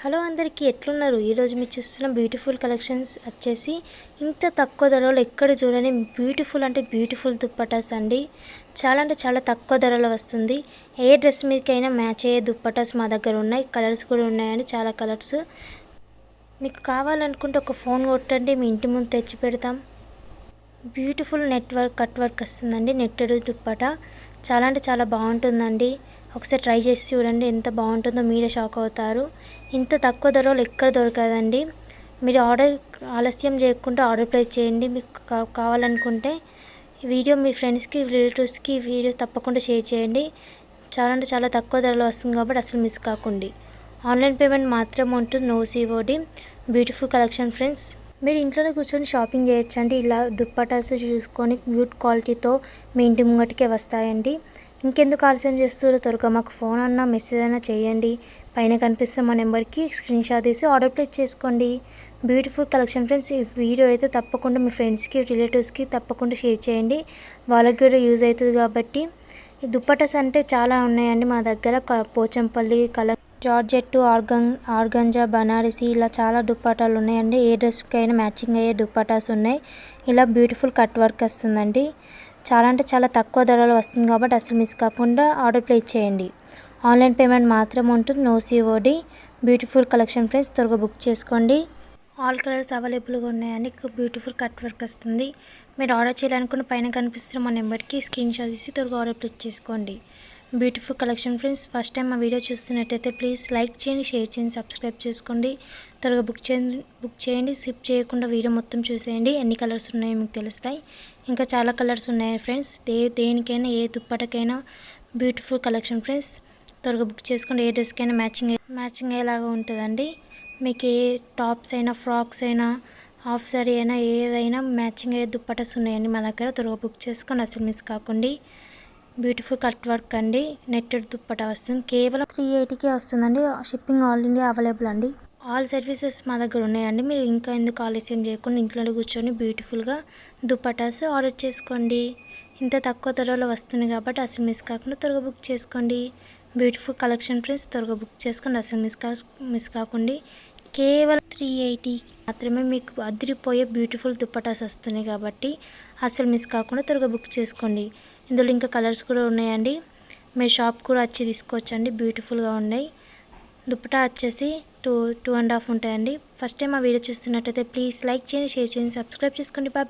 Hello అందరికీ ఎట్లున్నారు? ఈరోజు మీరు చూస్తున్న బ్యూటిఫుల్ కలెక్షన్స్ వచ్చేసి ఇంత తక్కువ ధరలో ఎక్కడ చూడని బ్యూటిఫుల్ అంటే బ్యూటిఫుల్ దుప్పటాస్ అండి. చాలా అంటే చాలా తక్కువ ధరలో వస్తుంది. ఏ డ్రెస్ మీదకైనా మ్యాచ్ అయ్యే దుప్పటాస్ మా దగ్గర ఉన్నాయి. కలర్స్ కూడా ఉన్నాయండి, చాలా కలర్స్. మీకు కావాలనుకుంటే ఒక ఫోన్ కొట్టండి, మీ ఇంటి ముందు తెచ్చి పెడతాం. బ్యూటిఫుల్ కట్ వర్క్ వస్తుందండి. నెట్టెడ్ దుప్పటా చాలా అంటే చాలా బాగుంటుందండి. ఒకసారి ట్రై చేసి చూడండి, ఎంత బాగుంటుందో మీరే షాక్ అవుతారు. ఇంత తక్కువ ధరలో ఎక్కడ దొరకదండి. మీరు ఆలస్యం చేయకుండా ఆర్డర్ ప్లేస్ చేయండి. మీకు కావాలనుకుంటే వీడియో మీ ఫ్రెండ్స్కి రిలేటివ్స్కి వీడియో తప్పకుండా షేర్ చేయండి. చాలా అంటే చాలా తక్కువ ధరలో వస్తుంది కాబట్టి అసలు మిస్ కాకండి. ఆన్లైన్ పేమెంట్ మాత్రమే ఉంటుంది, no COD. Beautiful collection friends. మీరు ఇంట్లోనే కూర్చొని షాపింగ్ చేయొచ్చండి. ఇలా దుప్పటాస్ చూసుకొని బ్యూట్ క్వాలిటీతో మీ ఇంటి ముంగటికే వస్తాయండి. ఇంకెందుకు ఆలస్యం చేస్తారో త్వరగా మాకు ఫోన్ అన్నా మెసేజ్ అయినా చేయండి. పైన కనిపిస్తున్న మా నెంబర్కి స్క్రీన్ షాట్ తీసి ఆర్డర్ ప్లేస్ చేసుకోండి. Beautiful collection friends. ఈ వీడియో అయితే తప్పకుండా మీ ఫ్రెండ్స్కి రిలేటివ్స్కి తప్పకుండా షేర్ చేయండి. వాళ్ళకి కూడా యూజ్ అవుతుంది కాబట్టి. ఈ దుప్పటాస్ అంటే చాలా ఉన్నాయండి మా దగ్గర. పోచంపల్లి జార్జెట్టు, ఆర్గంజా, బనారసి ఇలా చాలా దుప్పటాలు ఉన్నాయండి. ఏ డ్రెస్కైనా మ్యాచింగ్ అయ్యే దుప్పటాస్ ఉన్నాయి. ఇలా బ్యూటిఫుల్ కట్ వర్క్ వస్తుందండి. చాలా అంటే చాలా తక్కువ ధరలో వస్తుంది కాబట్టి అసలు మిస్ కాకుండా ఆర్డర్ ప్లేస్ చేయండి. ఆన్లైన్ పేమెంట్ మాత్రమే ఉంటుంది, no COD. Beautiful collection friends, త్వరగా బుక్ చేసుకోండి. ఆల్ కలర్స్ అవైలబుల్గా ఉన్నాయండి. బ్యూటిఫుల్ కట్ వర్క్ వస్తుంది. మీరు ఆర్డర్ చేయాలనుకున్న పైన కనిపిస్తున్న మా నెంబర్కి స్క్రీన్ షాట్ తీసి త్వరగా ఆర్డర్ ప్లేస్ చేసుకోండి. Beautiful collection friends. First time మా వీడియో చూస్తున్నట్టయితే ప్లీజ్ లైక్ చేయండి, షేర్ చేయండి, సబ్స్క్రైబ్ చేసుకోండి. త్వరగా బుక్ చేయండి. స్కిప్ చేయకుండా వీడియో మొత్తం చూసేయండి. ఎన్ని కలర్స్ ఉన్నాయో మీకు తెలుస్తాయి. ఇంకా చాలా కలర్స్ ఉన్నాయి ఫ్రెండ్స్. దేనికైనా ఏ దుప్పటకైనా బ్యూటిఫుల్ కలెక్షన్ ఫ్రెండ్స్. త్వరగా బుక్ చేసుకోండి. ఏ డ్రెస్కైనా మ్యాచింగ్ అయ్యేలాగా ఉంటుందండి. మీకు ఏ టాప్స్ అయినా, ఫ్రాక్స్ అయినా, హాఫ్ సారీ అయినా ఏదైనా మ్యాచింగ్ అయ్యే దుప్పటాస్ ఉన్నాయండి మా దగ్గర. త్వరగా బుక్ చేసుకోండి, అసలు మిస్ కాకండి. బ్యూటిఫుల్ కట్ వర్క్ అండి. నెట్టెడ్ దుప్పటా వస్తుంది. కేవలం 380కే వస్తుందండి. షిప్పింగ్ ఆల్ ఇండియా అవైలబుల్ అండి. ఆల్ సర్వీసెస్ మా దగ్గర ఉన్నాయండి. మీరు ఇంకా ఎందుకు ఆలస్యం చేయకుండా ఇంట్లో కూర్చొని బ్యూటిఫుల్గా దుప్పటాస్ ఆర్డర్ చేసుకోండి. ఇంత తక్కువ ధరలో వస్తుంది కాబట్టి అసలు మిస్ కాకుండా త్వరగా బుక్ చేసుకోండి. బ్యూటిఫుల్ కలెక్షన్ ఫ్రెండ్స్, త్వరగా బుక్ చేసుకోండి, అసలు మిస్ కాకండి. కేవలం 380 మాత్రమే మీకు అదిరిపోయే బ్యూటిఫుల్ దుప్పటాస్ వస్తున్నాయి కాబట్టి అసలు మిస్ కాకుండా త్వరగా బుక్ చేసుకోండి. ఇందులో ఇంకా కలర్స్ కూడా ఉన్నాయండి. మీరు షాప్ కూడా వచ్చి తీసుకోవచ్చండి. బ్యూటిఫుల్గా ఉన్నాయి. దుప్పటా వచ్చేసి 2.5 ఉంటాయండి. ఫస్ట్ టైం ఆ వీడియో చూస్తున్నట్టయితే ప్లీజ్ లైక్ చేయండి, షేర్ చేయండి, సబ్స్క్రైబ్ చేసుకోండి. బాయ్.